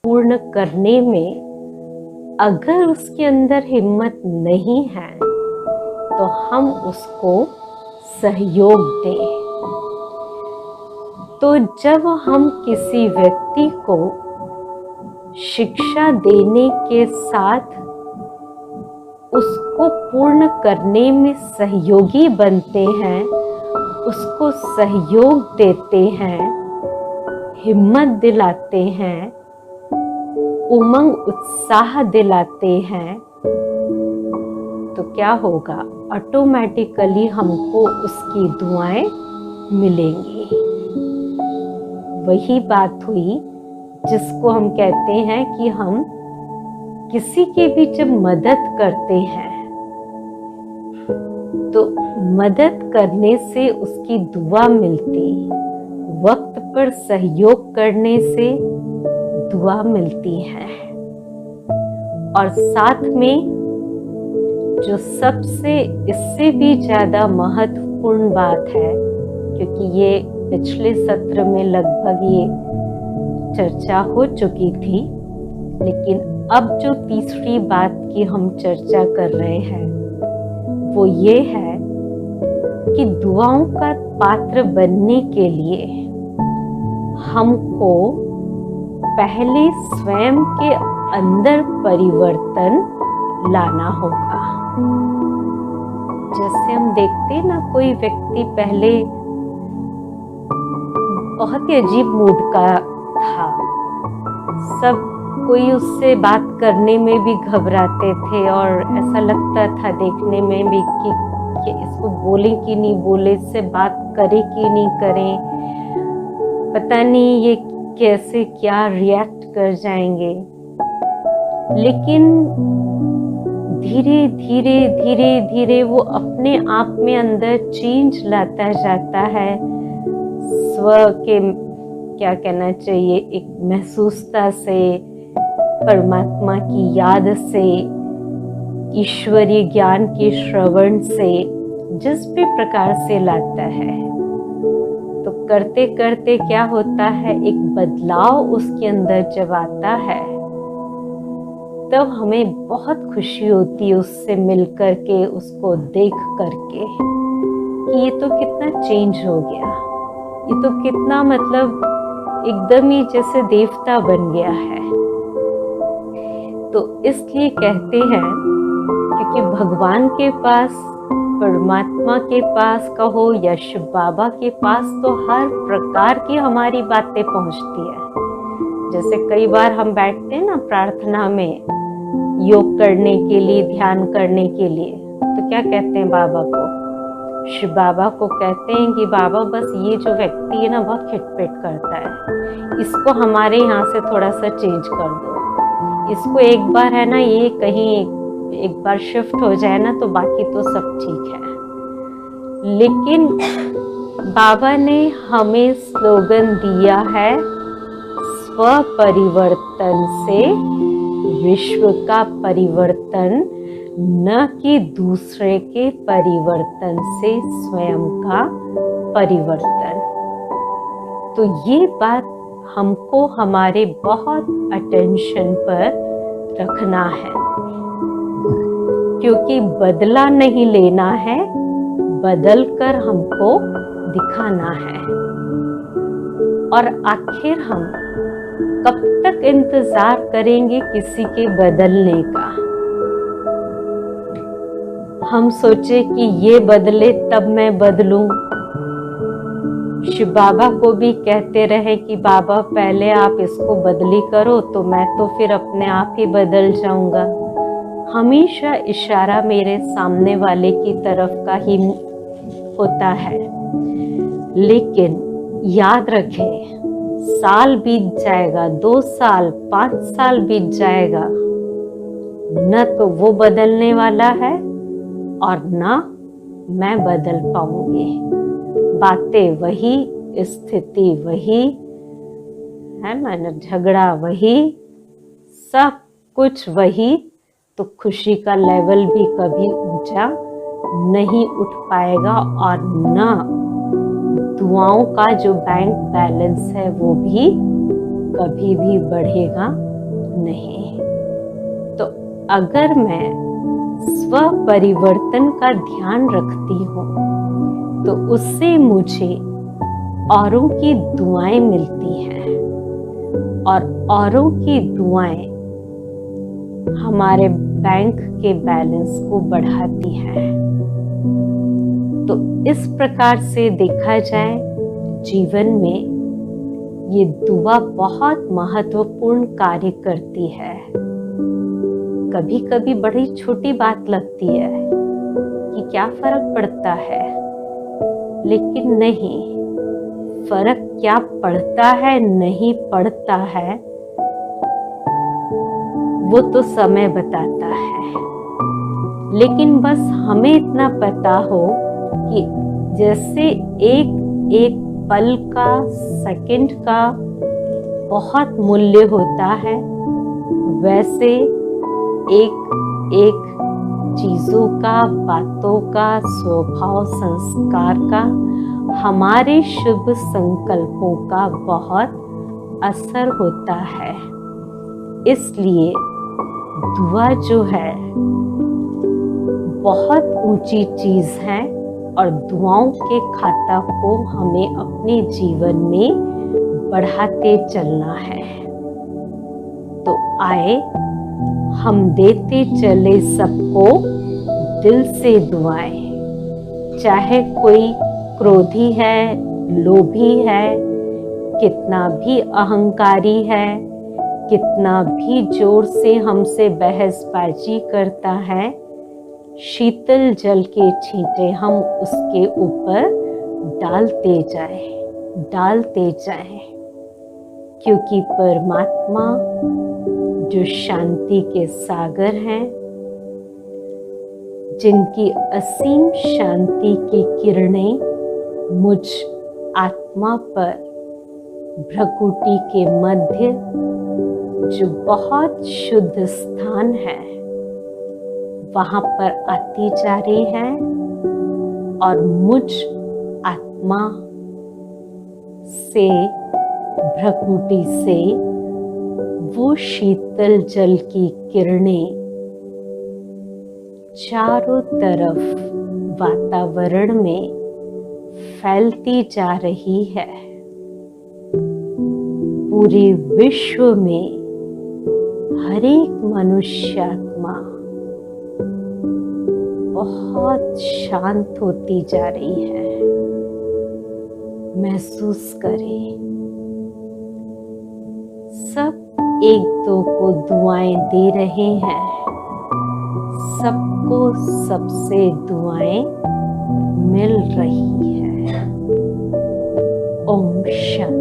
पूर्ण करने में अगर उसके अंदर हिम्मत नहीं है तो हम उसको सहयोग दें। तो जब हम किसी व्यक्ति को शिक्षा देने के साथ उसको पूर्ण करने में सहयोगी बनते हैं, उसको सहयोग देते हैं, हिम्मत दिलाते हैं, उमंग उत्साह दिलाते हैं, तो क्या होगा? ऑटोमेटिकली हमको उसकी दुआएं मिलेंगी। वही बात हुई जिसको हम कहते हैं कि हम किसी की भी जब मदद करते हैं तो मदद करने से उसकी दुआ मिलती, वक्त पर सहयोग करने से दुआ मिलती है। और साथ में जो सबसे इससे भी ज्यादा महत्वपूर्ण बात है, क्योंकि ये पिछले सत्र में लगभग ये चर्चा हो चुकी थी, लेकिन अब जो तीसरी बात की हम चर्चा कर रहे हैं वो ये है कि दुआओं का पात्र बनने के लिए हमको पहले स्वयं के अंदर परिवर्तन लाना होगा। जैसे हम देखते ना, कोई व्यक्ति पहले बहुत ही अजीब मूड का था, सब कोई उससे बात करने में भी घबराते थे और ऐसा लगता था देखने में भी कि इसको बोले कि नहीं बोले, इससे बात करे कि नहीं करें, पता नहीं ये कैसे क्या रिएक्ट कर जाएंगे। लेकिन धीरे धीरे धीरे धीरे वो अपने आप में अंदर चेंज लाता जाता है, स्व के क्या कहना चाहिए, एक महसूसता से, परमात्मा की याद से, ईश्वरीय ज्ञान के श्रवण से, जिस भी प्रकार से लाता है। तो करते करते क्या होता है, एक बदलाव उसके अंदर जब आता है तब हमें बहुत खुशी होती है उससे मिल करके, उसको देख करके कि ये तो कितना चेंज हो गया, ये तो कितना मतलब एकदम ही जैसे देवता बन गया है। तो इसलिए कहते हैं, क्योंकि भगवान के पास, परमात्मा के पास कहो या शिव बाबा के पास, तो हर प्रकार की हमारी बातें पहुंचती है। जैसे कई बार हम बैठते हैं ना प्रार्थना में, योग करने के लिए, ध्यान करने के लिए, तो क्या कहते हैं बाबा को? शिव बाबा को कहते हैं कि बाबा बस ये जो व्यक्ति है ना बहुत खिटपिट करता है, इसको हमारे यहाँ से थोड़ा सा चेंज कर दो, इसको एक बार है ना ये कहीं एक बार शिफ्ट हो जाए ना तो बाकी तो सब ठीक है। लेकिन बाबा ने हमें स्लोगन दिया है, स्व परिवर्तन से विश्व का परिवर्तन, न कि दूसरे के परिवर्तन से स्वयं का परिवर्तन। तो ये बात हमको हमारे बहुत अटेंशन पर रखना है, क्योंकि बदला नहीं लेना है, बदल कर हमको दिखाना है। और आखिर हम कब तक इंतजार करेंगे किसी के बदलने का? हम सोचे कि ये बदले तब मैं बदलूं। शिव बाबा को भी कहते रहे कि बाबा पहले आप इसको बदली करो तो मैं तो फिर अपने आप ही बदल जाऊंगा। हमेशा इशारा मेरे सामने वाले की तरफ का ही होता है। लेकिन याद रखें, साल बीत जाएगा, 2 साल, 5 साल बीत जाएगा, न तो वो बदलने वाला है और ना मैं बदल पाऊंगी। बातें वही, स्थिति वही है, मैंने झगड़ा वही, सब कुछ वही, तो खुशी का लेवल भी कभी ऊंचा नहीं उठ पाएगा और ना दुआओं का जो बैंक बैलेंस है वो भी कभी भी बढ़ेगा नहीं। तो अगर मैं स्व परिवर्तन का ध्यान रखती हूँ तो उससे मुझे औरों की दुआएं मिलती हैं और औरों की दुआएं हमारे बैंक के बैलेंस को बढ़ाती हैं। तो इस प्रकार से देखा जाए जीवन में ये दुआ बहुत महत्वपूर्ण कार्य करती है। कभी कभी बड़ी छोटी बात लगती है कि क्या फर्क पड़ता है, लेकिन नहीं, फर्क क्या पड़ता है नहीं पड़ता है वो तो समय बताता है। लेकिन बस हमें इतना पता हो कि जैसे एक एक पल का, सेकंड का बहुत मूल्य होता है, वैसे एक एक चीजों का, बातों का, स्वभाव, संस्कार का, हमारे शुभ संकल्पों का बहुत असर होता है। इसलिए दुआ जो है बहुत ऊंची चीज है और दुआओं के खाता को हमें अपने जीवन में बढ़ाते चलना है। तो आए हम देते चले सबको दिल से दुआएं। चाहे कोई क्रोधी है, लोभी है, कितना भी अहंकारी है, कितना भी जोर से हमसे बहसबाजी करता है, शीतल जल के छींटे हम उसके ऊपर डालते जाएं, क्योंकि परमात्मा जो शांति के सागर हैं, जिनकी असीम शांति की किरणें मुझ आत्मा पर भ्रकुटी के मध्य जो बहुत शुद्ध स्थान है वहां पर आती जा रही है और मुझ आत्मा से, भ्रकुटी से वो शीतल जल की किरणें चारों तरफ वातावरण में फैलती जा रही है। पूरे विश्व में हर एक मनुष्यात्मा बहुत शांत होती जा रही है। महसूस करें, सब एक दो को दुआएं दे रहे हैं, सबको सबसे दुआएं मिल रही है। ओम शांति।